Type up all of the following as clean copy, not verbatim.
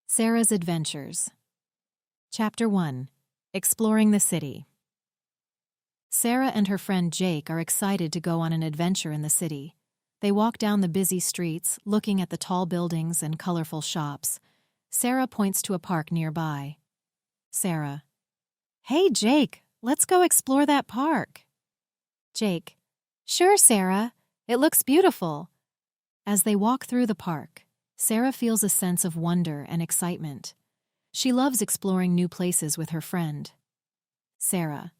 Sarah's Adventures. Chapter 1. Exploring the City. Sarah and her friend Jake are excited to go on an adventure in the city. They walk down the busy streets, looking at the tall buildings and colorful shops. Sarah points to a park nearby. Sarah: "Hey, Jake, let's go explore that park." Jake: "Sure, Sarah. It looks beautiful." As they walk through the park, Sarah feels a sense of wonder and excitement. She loves exploring new places with her friend. Sarah: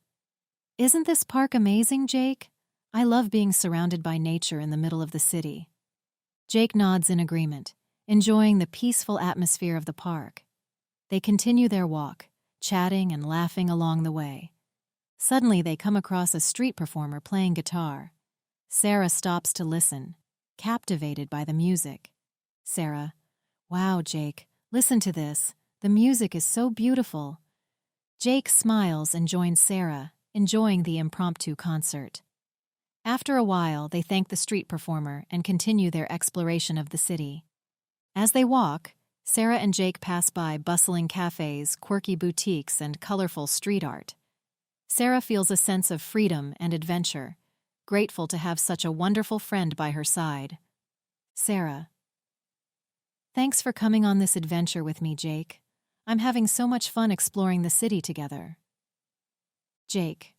"Isn't this park amazing, Jake? I love being surrounded by nature in the middle of the city." Jake nods in agreement, enjoying the peaceful atmosphere of the park. They continue their walk, chatting and laughing along the way. Suddenly, they come across a street performer playing guitar. Sarah stops to listen, captivated by the music. Sarah: "Wow, Jake, listen to this. The music is so beautiful." Jake smiles and joins Sarah, enjoying the impromptu concert. After a while, they thank the street performer and continue their exploration of the city. As they walk, Sarah and Jake pass by bustling cafes, quirky boutiques, and colorful street art. Sarah feels a sense of freedom and adventure, grateful to have such a wonderful friend by her side. Sarah: "Thanks for coming on this adventure with me, Jake. I'm having so much fun exploring the city together." Jake: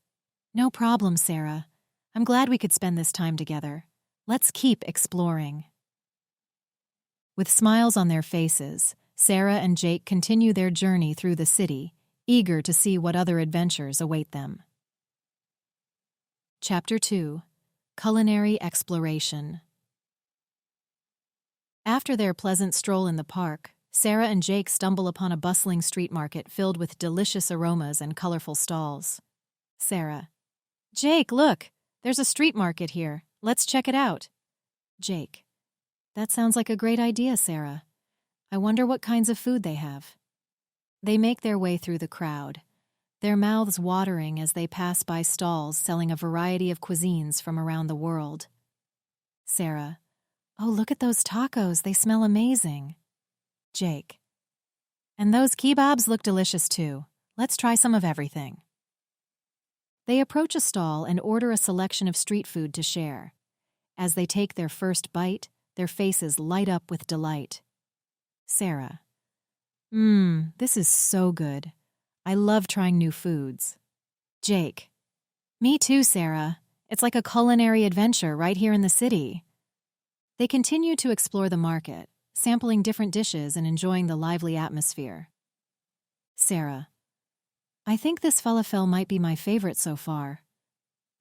"No problem, Sarah. I'm glad we could spend this time together. Let's keep exploring." With smiles on their faces, Sarah and Jake continue their journey through the city, eager to see what other adventures await them. Chapter 2. Culinary Exploration. After their pleasant stroll in the park, Sarah and Jake stumble upon a bustling street market filled with delicious aromas and colorful stalls. Sarah: "Jake, look! There's a street market here. Let's check it out." Jake: "That sounds like a great idea, Sarah. I wonder what kinds of food they have." They make their way through the crowd, their mouths watering as they pass by stalls selling a variety of cuisines from around the world. Sarah: "Oh, look at those tacos. They smell amazing." Jake: "And those kebabs look delicious too. Let's try some of everything." They approach a stall and order a selection of street food to share. As they take their first bite, their faces light up with delight. Sarah: This is so good. I love trying new foods." Jake: "Me too, Sarah. It's like a culinary adventure right here in the city." They continue to explore the market, sampling different dishes and enjoying the lively atmosphere. Sarah: "I think this falafel might be my favorite so far.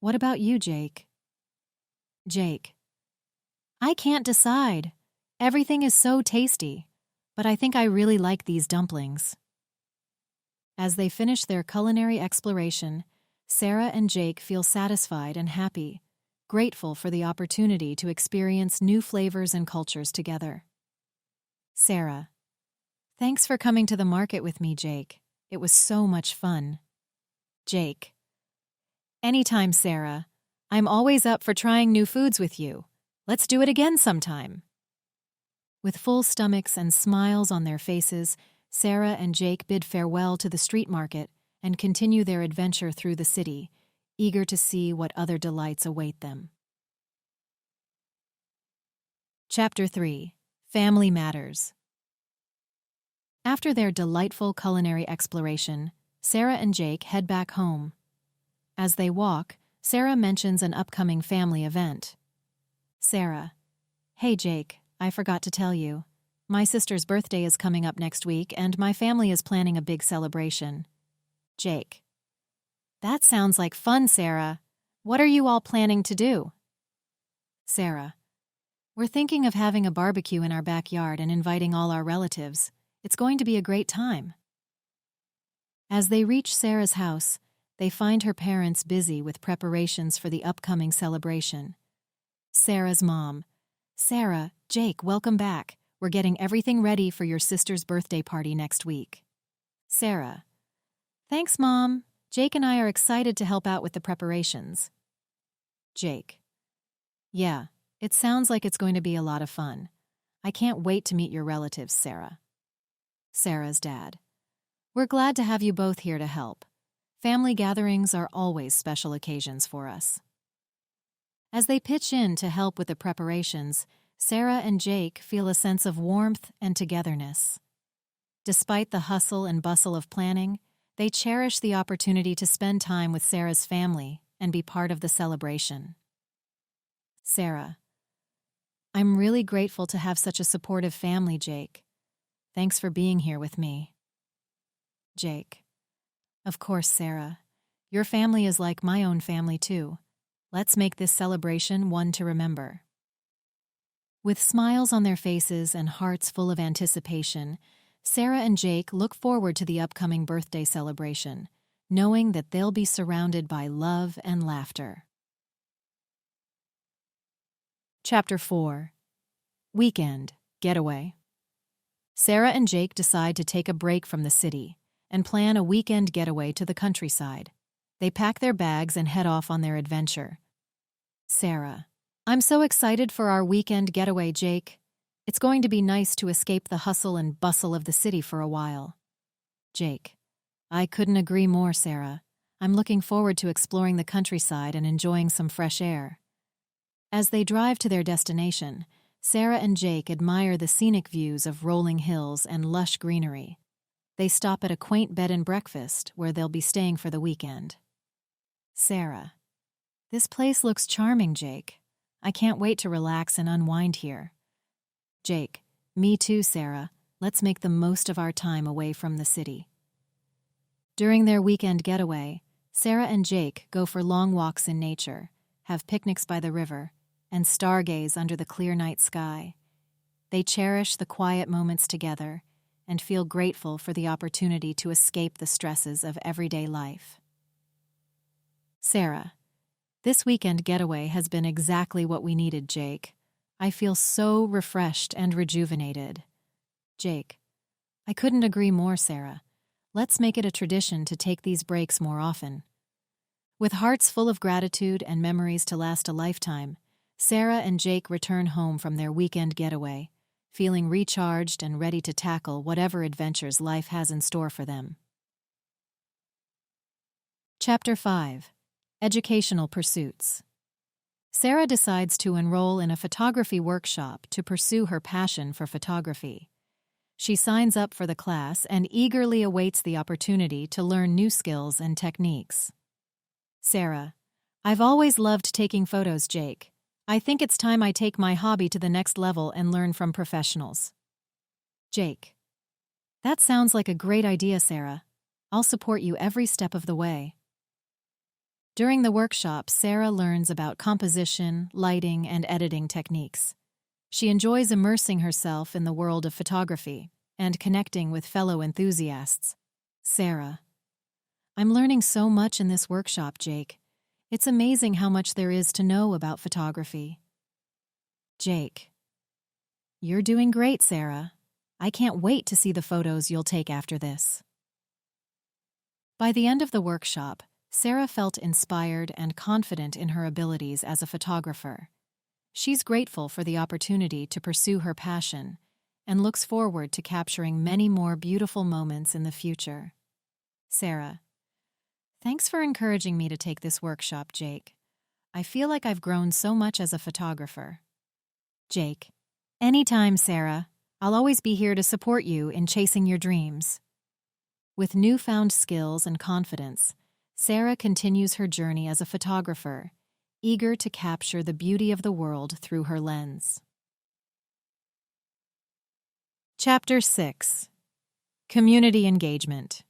What about you, Jake?" Jake: "I can't decide. Everything is so tasty, but I think I really like these dumplings." As they finish their culinary exploration, Sarah and Jake feel satisfied and happy, grateful for the opportunity to experience new flavors and cultures together. Sarah: "Thanks for coming to the market with me, Jake. It was so much fun." Jake: "Anytime, Sarah. I'm always up for trying new foods with you. Let's do it again sometime." With full stomachs and smiles on their faces, Sarah and Jake bid farewell to the street market and continue their adventure through the city, eager to see what other delights await them. Chapter 3. Family Matters. After their delightful culinary exploration, Sarah and Jake head back home. As they walk, Sarah mentions an upcoming family event. Sarah: "Hey, Jake, I forgot to tell you. My sister's birthday is coming up next week, and my family is planning a big celebration." Jake: "That sounds like fun, Sarah. What are you all planning to do?" Sarah: "We're thinking of having a barbecue in our backyard and inviting all our relatives. It's going to be a great time." As they reach Sarah's house, they find her parents busy with preparations for the upcoming celebration. Sarah's mom: "Sarah, Jake, welcome back. We're getting everything ready for your sister's birthday party next week." Sarah: "Thanks, Mom. Jake and I are excited to help out with the preparations." Jake: "Yeah, it sounds like it's going to be a lot of fun. I can't wait to meet your relatives, Sarah." Sarah's dad. "We're glad to have you both here to help. Family gatherings are always special occasions for us." As they pitch in to help with the preparations, Sarah and Jake feel a sense of warmth and togetherness. Despite the hustle and bustle of planning, they cherish the opportunity to spend time with Sarah's family and be part of the celebration. Sarah: "I'm really grateful to have such a supportive family, Jake. Thanks for being here with me." Jake: "Of course, Sarah. Your family is like my own family, too. Let's make this celebration one to remember." With smiles on their faces and hearts full of anticipation, Sarah and Jake look forward to the upcoming birthday celebration, knowing that they'll be surrounded by love and laughter. Chapter 4: Weekend Getaway. Sarah and Jake decide to take a break from the city and plan a weekend getaway to the countryside. They pack their bags and head off on their adventure. Sarah: "I'm so excited for our weekend getaway, Jake. It's going to be nice to escape the hustle and bustle of the city for a while." Jake: "I couldn't agree more, Sarah. I'm looking forward to exploring the countryside and enjoying some fresh air." As they drive to their destination, Sarah and Jake admire the scenic views of rolling hills and lush greenery. They stop at a quaint bed and breakfast where they'll be staying for the weekend. Sarah: "This place looks charming, Jake. I can't wait to relax and unwind here." Jake: "Me too, Sarah. Let's make the most of our time away from the city." During their weekend getaway, Sarah and Jake go for long walks in nature, have picnics by the river, and stargaze under the clear night sky. They cherish the quiet moments together and feel grateful for the opportunity to escape the stresses of everyday life. Sarah: "This weekend getaway has been exactly what we needed, Jake. I feel so refreshed and rejuvenated." Jake: "I couldn't agree more, Sarah. Let's make it a tradition to take these breaks more often." With hearts full of gratitude and memories to last a lifetime, Sarah and Jake return home from their weekend getaway, feeling recharged and ready to tackle whatever adventures life has in store for them. Chapter 5: Educational Pursuits. Sarah decides to enroll in a photography workshop to pursue her passion for photography. She signs up for the class and eagerly awaits the opportunity to learn new skills and techniques. Sarah: "I've always loved taking photos, Jake. I think it's time I take my hobby to the next level and learn from professionals." Jake: "That sounds like a great idea, Sarah. I'll support you every step of the way." During the workshop, Sarah learns about composition, lighting, and editing techniques. She enjoys immersing herself in the world of photography and connecting with fellow enthusiasts. Sarah: "I'm learning so much in this workshop, Jake. It's amazing how much there is to know about photography." Jake: "You're doing great, Sarah. I can't wait to see the photos you'll take after this." By the end of the workshop, Sarah felt inspired and confident in her abilities as a photographer. She's grateful for the opportunity to pursue her passion and looks forward to capturing many more beautiful moments in the future. Sarah: "Thanks for encouraging me to take this workshop, Jake. I feel like I've grown so much as a photographer." Jake: "Anytime, Sarah. I'll always be here to support you in chasing your dreams." With newfound skills and confidence, Sarah continues her journey as a photographer, eager to capture the beauty of the world through her lens. Chapter 6: Community Engagement.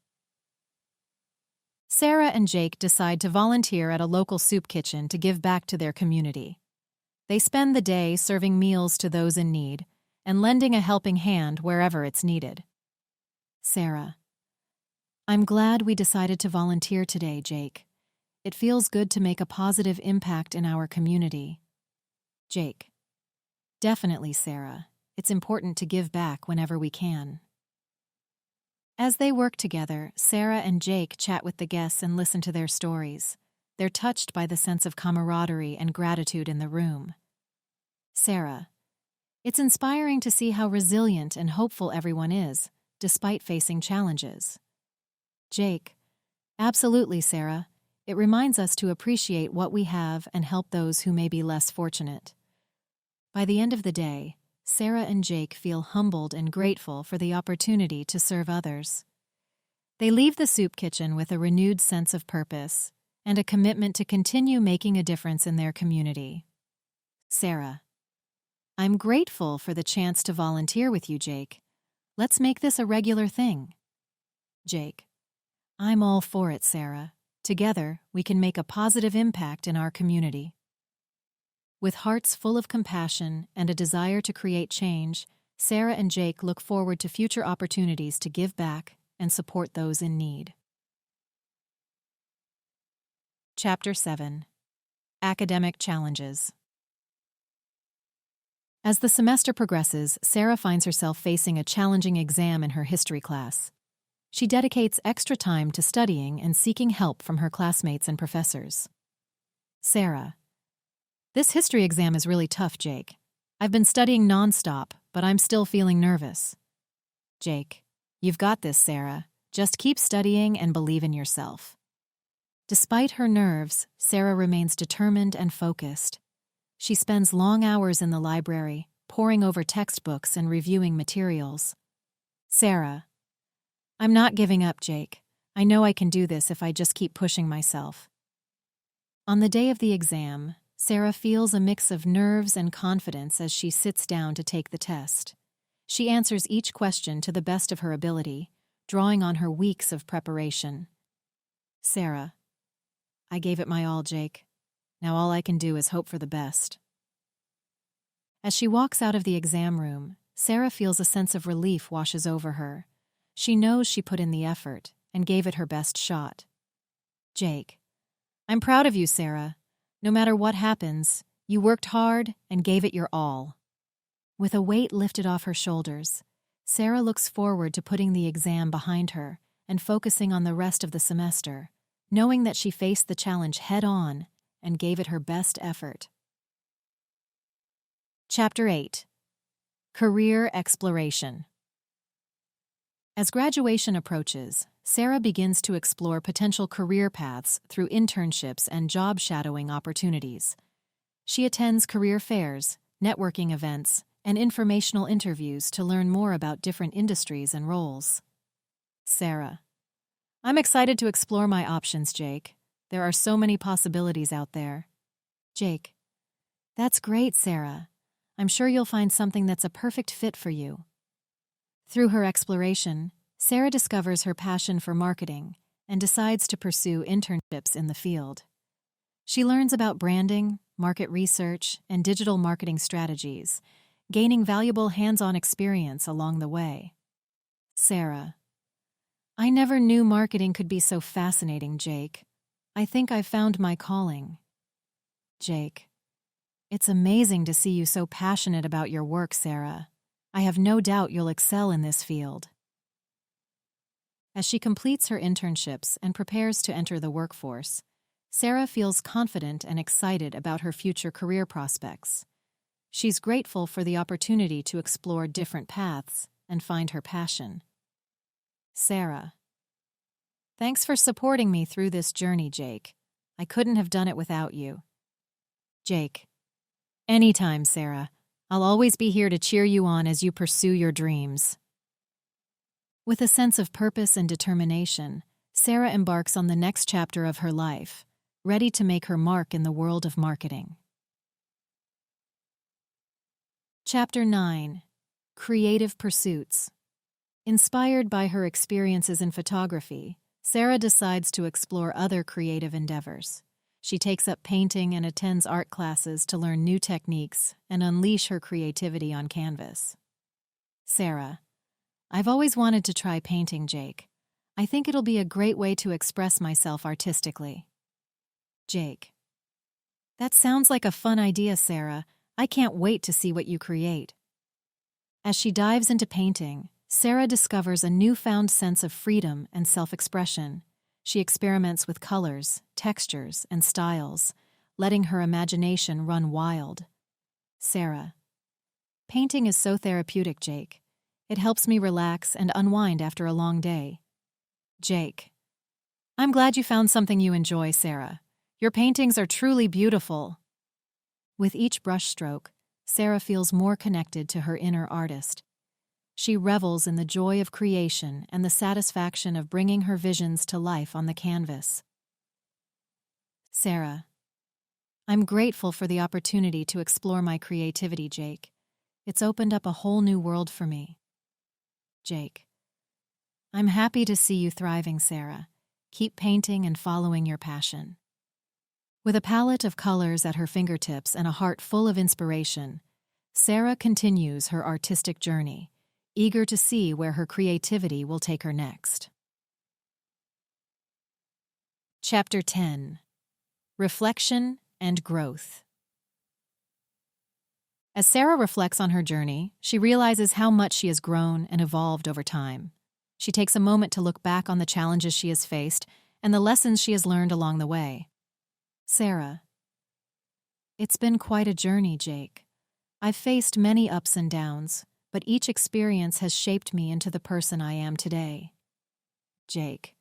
Sarah and Jake decide to volunteer at a local soup kitchen to give back to their community. They spend the day serving meals to those in need and lending a helping hand wherever it's needed. Sarah: "I'm glad we decided to volunteer today, Jake. It feels good to make a positive impact in our community." Jake: "Definitely, Sarah. It's important to give back whenever we can." As they work together, Sarah and Jake chat with the guests and listen to their stories. They're touched by the sense of camaraderie and gratitude in the room. Sarah: "It's inspiring to see how resilient and hopeful everyone is, despite facing challenges. Jake: Absolutely, Sarah. It reminds us to appreciate what we have and help those who may be less fortunate. By the end of the day, Sarah and Jake feel humbled and grateful for the opportunity to serve others. They leave the soup kitchen with a renewed sense of purpose and a commitment to continue making a difference in their community. Sarah: I'm grateful for the chance to volunteer with you, Jake. Let's make this a regular thing. Jake: I'm all for it, Sarah. Together, we can make a positive impact in our community. With hearts full of compassion and a desire to create change, Sarah and Jake look forward to future opportunities to give back and support those in need. Chapter 7: Academic Challenges. As the semester progresses, Sarah finds herself facing a challenging exam in her history class. She dedicates extra time to studying and seeking help from her classmates and professors. Sarah: This history exam is really tough, Jake. I've been studying nonstop, but I'm still feeling nervous. Jake: You've got this, Sarah. Just keep studying and believe in yourself. Despite her nerves, Sarah remains determined and focused. She spends long hours in the library, poring over textbooks and reviewing materials. Sarah: I'm not giving up, Jake. I know I can do this if I just keep pushing myself. On the day of the exam, Sarah feels a mix of nerves and confidence as she sits down to take the test. She answers each question to the best of her ability, drawing on her weeks of preparation. Sarah: I gave it my all, Jake. Now all I can do is hope for the best. As she walks out of the exam room, Sarah feels a sense of relief washes over her. She knows she put in the effort and gave it her best shot. Jake: I'm proud of you, Sarah. No matter what happens, you worked hard and gave it your all. With a weight lifted off her shoulders, Sarah looks forward to putting the exam behind her and focusing on the rest of the semester, knowing that she faced the challenge head-on and gave it her best effort. Chapter 8: Career Exploration. As graduation approaches, Sarah begins to explore potential career paths through internships and job shadowing opportunities. She attends career fairs, networking events, and informational interviews to learn more about different industries and roles. Sarah: I'm excited to explore my options, Jake. There are so many possibilities out there. Jake: That's great, Sarah. I'm sure you'll find something that's a perfect fit for you. Through her exploration, Sarah discovers her passion for marketing and decides to pursue internships in the field. She learns about branding, market research, and digital marketing strategies, gaining valuable hands-on experience along the way. Sarah: I never knew marketing could be so fascinating, Jake. I think I've found my calling. Jake: It's amazing to see you so passionate about your work, Sarah. I have no doubt you'll excel in this field. As she completes her internships and prepares to enter the workforce, Sarah feels confident and excited about her future career prospects. She's grateful for the opportunity to explore different paths and find her passion. Sarah: Thanks for supporting me through this journey, Jake. I couldn't have done it without you. Jake: Anytime, Sarah. I'll always be here to cheer you on as you pursue your dreams. With a sense of purpose and determination, Sarah embarks on the next chapter of her life, ready to make her mark in the world of marketing. Chapter 9: Creative Pursuits. Inspired by her experiences in photography, Sarah decides to explore other creative endeavors. She takes up painting and attends art classes to learn new techniques and unleash her creativity on canvas. Sarah: I've always wanted to try painting, Jake. I think it'll be a great way to express myself artistically. Jake: That sounds like a fun idea, Sarah. I can't wait to see what you create. As she dives into painting, Sarah discovers a newfound sense of freedom and self-expression. She experiments with colors, textures, and styles, letting her imagination run wild. Sarah: Painting is so therapeutic, Jake. It helps me relax and unwind after a long day. Jake. I'm glad you found something you enjoy, Sarah. Your paintings are truly beautiful. With each brushstroke, Sarah feels more connected to her inner artist. She revels in the joy of creation and the satisfaction of bringing her visions to life on the canvas. Sarah. I'm grateful for the opportunity to explore my creativity, Jake. It's opened up a whole new world for me. Jake. I'm happy to see you thriving, Sarah. Keep painting and following your passion. With a palette of colors at her fingertips and a heart full of inspiration, Sarah continues her artistic journey, eager to see where her creativity will take her next. Chapter 10. Reflection and Growth. As Sarah reflects on her journey, she realizes how much she has grown and evolved over time. She takes a moment to look back on the challenges she has faced and the lessons she has learned along the way. Sarah. It's been quite a journey, Jake. I've faced many ups and downs, but each experience has shaped me into the person I am today. Jake.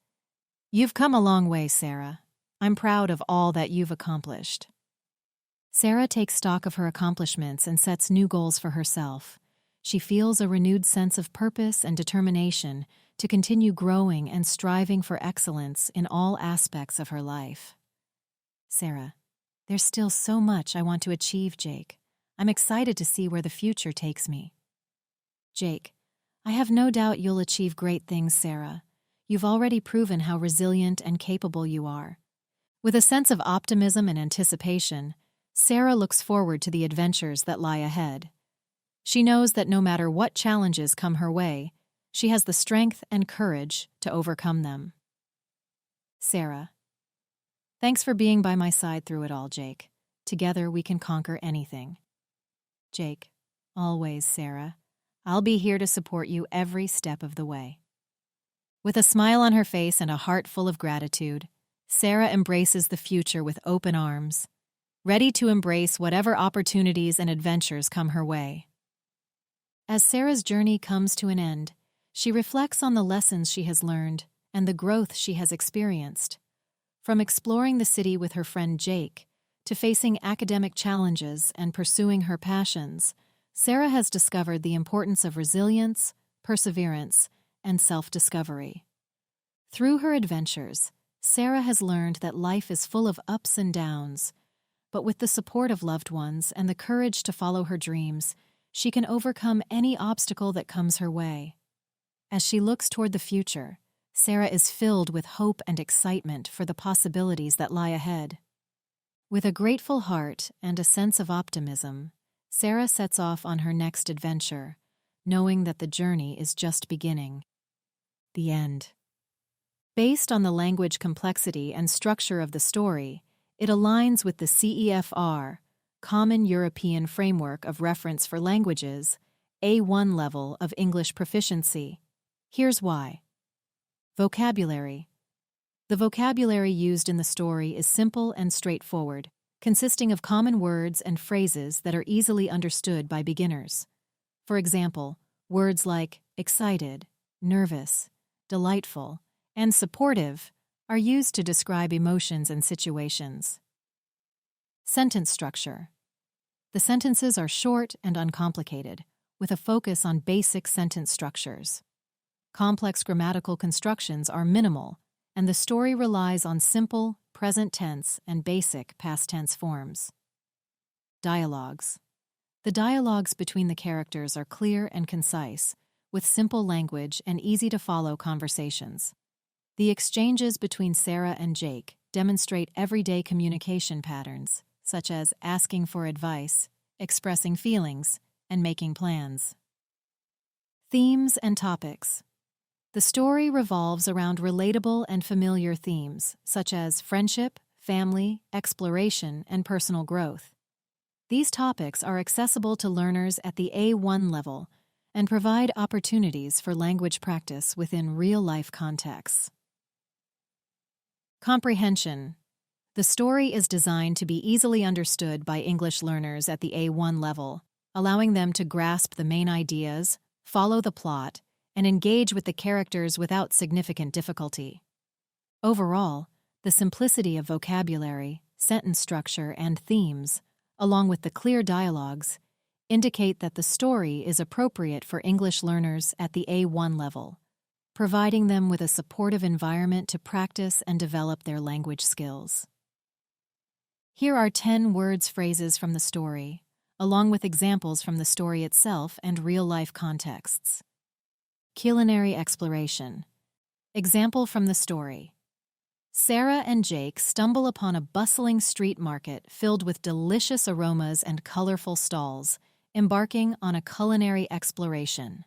You've come a long way, Sarah. I'm proud of all that you've accomplished. Sarah takes stock of her accomplishments and sets new goals for herself. She feels a renewed sense of purpose and determination to continue growing and striving for excellence in all aspects of her life. Sarah. There's still so much I want to achieve, Jake. I'm excited to see where the future takes me. Jake. I have no doubt you'll achieve great things, Sarah. You've already proven how resilient and capable you are. With a sense of optimism and anticipation, Sarah looks forward to the adventures that lie ahead. She knows that no matter what challenges come her way, she has the strength and courage to overcome them. Sarah. Thanks for being by my side through it all, Jake. Together we can conquer anything. Jake. Always, Sarah. I'll be here to support you every step of the way. With a smile on her face and a heart full of gratitude, Sarah embraces the future with open arms, ready to embrace whatever opportunities and adventures come her way. As Sarah's journey comes to an end, she reflects on the lessons she has learned and the growth she has experienced. From exploring the city with her friend Jake to facing academic challenges and pursuing her passions, Sarah has discovered the importance of resilience, perseverance, and self-discovery. Through her adventures, Sarah has learned that life is full of ups and downs, but with the support of loved ones and the courage to follow her dreams, she can overcome any obstacle that comes her way. As she looks toward the future, Sarah is filled with hope and excitement for the possibilities that lie ahead. With a grateful heart and a sense of optimism, Sarah sets off on her next adventure, knowing that the journey is just beginning. The end. Based on the language complexity and structure of the story, it aligns with the CEFR, Common European Framework of Reference for Languages, A1 level of English proficiency. Here's why. Vocabulary. The vocabulary used in the story is simple and straightforward, consisting of common words and phrases that are easily understood by beginners. For example, words like excited, nervous, delightful, and supportive are used to describe emotions and situations. Sentence structure. The sentences are short and uncomplicated, with a focus on basic sentence structures. Complex grammatical constructions are minimal, and the story relies on simple, present tense, and basic past tense forms. Dialogues. The dialogues between the characters are clear and concise, with simple language and easy-to-follow conversations. The exchanges between Sarah and Jake demonstrate everyday communication patterns, such as asking for advice, expressing feelings, and making plans. Themes and topics. The story revolves around relatable and familiar themes, such as friendship, family, exploration, and personal growth. These topics are accessible to learners at the A1 level and provide opportunities for language practice within real-life contexts. Comprehension. The story is designed to be easily understood by English learners at the A1 level, allowing them to grasp the main ideas, follow the plot, and engage with the characters without significant difficulty. Overall, the simplicity of vocabulary, sentence structure, and themes, along with the clear dialogues, indicate that the story is appropriate for English learners at the A1 level, providing them with a supportive environment to practice and develop their language skills. Here are 10 words phrases from the story, along with examples from the story itself and real-life contexts. Culinary exploration. Example from the story. Sarah and Jake stumble upon a bustling street market filled with delicious aromas and colorful stalls, embarking on a culinary exploration.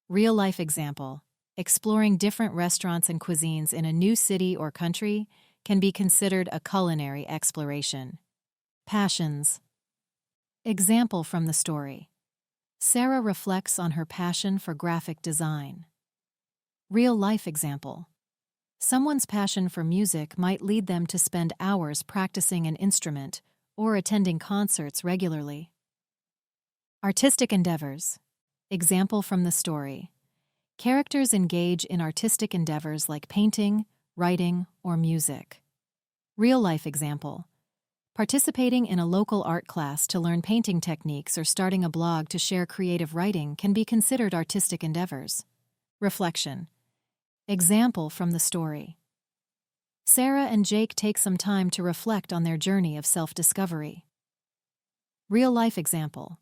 Real-life example. Exploring different restaurants and cuisines in a new city or country can be considered a culinary exploration. Passions. Example from the story. Sarah reflects on her passion for graphic design. Real-life example. Someone's passion for music might lead them to spend hours practicing an instrument or attending concerts regularly. Artistic endeavors. Example from the story. Characters engage in artistic endeavors like painting, writing, or music. Real-life example. Participating in a local art class to learn painting techniques or starting a blog to share creative writing can be considered artistic endeavors. Reflection. Example from the story. Sarah and Jake take some time to reflect on their journey of self-discovery. Real-life example.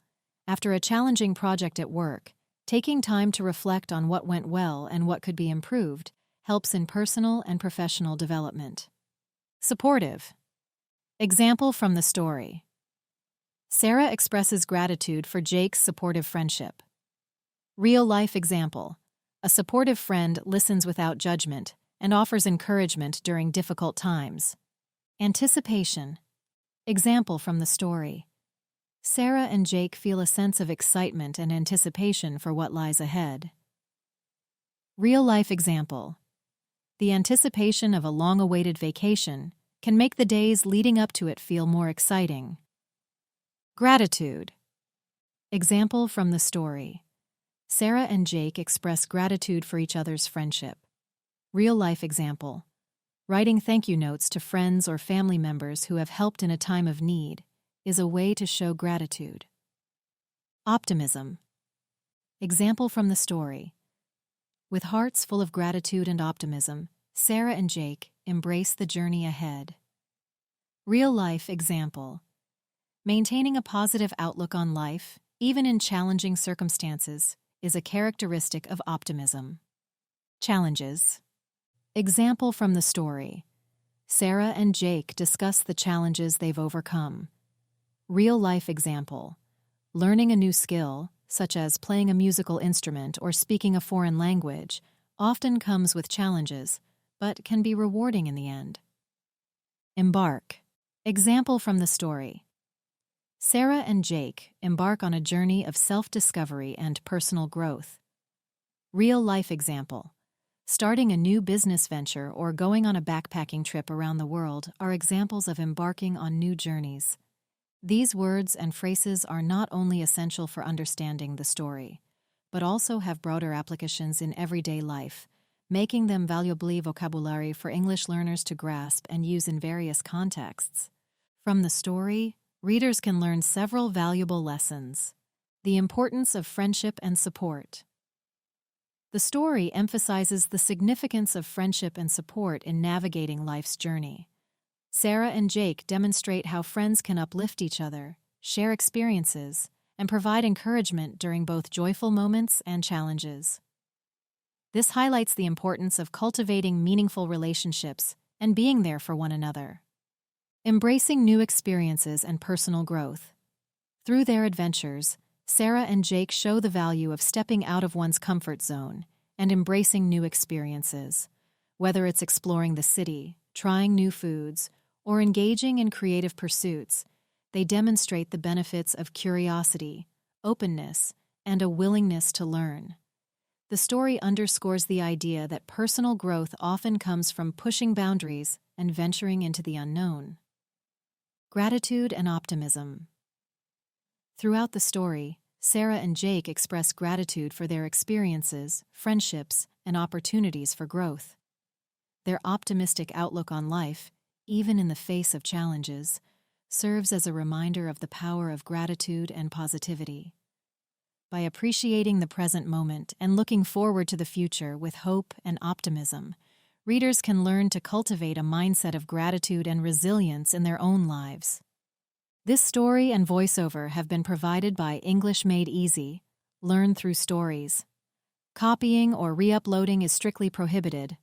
After a challenging project at work, taking time to reflect on what went well and what could be improved helps in personal and professional development. Supportive. Example from the story. Sarah expresses gratitude for Jake's supportive friendship. Real-life example. A supportive friend listens without judgment and offers encouragement during difficult times. Anticipation. Example from the story. Sarah and Jake feel a sense of excitement and anticipation for what lies ahead. Real-life example. The anticipation of a long-awaited vacation can make the days leading up to it feel more exciting. Gratitude. Example from the story. Sarah and Jake express gratitude for each other's friendship. Real-life example. Writing thank you notes to friends or family members who have helped in a time of need is a way to show gratitude. Optimism. Example from the story. With hearts full of gratitude and optimism, Sarah and Jake embrace the journey ahead. Real-life example. Maintaining a positive outlook on life, even in challenging circumstances, is a characteristic of optimism. Challenges. Example from the story. Sarah and Jake discuss the challenges they've overcome. Real-life example. Learning a new skill, such as playing a musical instrument or speaking a foreign language, often comes with challenges, but can be rewarding in the end. Embark. Example from the story. Sarah and Jake embark on a journey of self-discovery and personal growth. Real-life example. Starting a new business venture or going on a backpacking trip around the world are examples of embarking on new journeys. These words and phrases are not only essential for understanding the story, but also have broader applications in everyday life, making them valuable vocabulary for English learners to grasp and use in various contexts. From the story, readers can learn several valuable lessons. The importance of friendship and support. The story emphasizes the significance of friendship and support in navigating life's journey. Sarah and Jake demonstrate how friends can uplift each other, share experiences, and provide encouragement during both joyful moments and challenges. This highlights the importance of cultivating meaningful relationships and being there for one another. Embracing new experiences and personal growth. Through their adventures, Sarah and Jake show the value of stepping out of one's comfort zone and embracing new experiences. Whether it's exploring the city, trying new foods, or engaging in creative pursuits, they demonstrate the benefits of curiosity, openness, and a willingness to learn. The story underscores the idea that personal growth often comes from pushing boundaries and venturing into the unknown. Gratitude and optimism. Throughout the story, Sarah and Jake express gratitude for their experiences, friendships, and opportunities for growth. Their optimistic outlook on life, even in the face of challenges, serves as a reminder of the power of gratitude and positivity. By appreciating the present moment and looking forward to the future with hope and optimism, readers can learn to cultivate a mindset of gratitude and resilience in their own lives. This story and voiceover have been provided by English Made Easy. Learn through stories. Copying or re-uploading is strictly prohibited.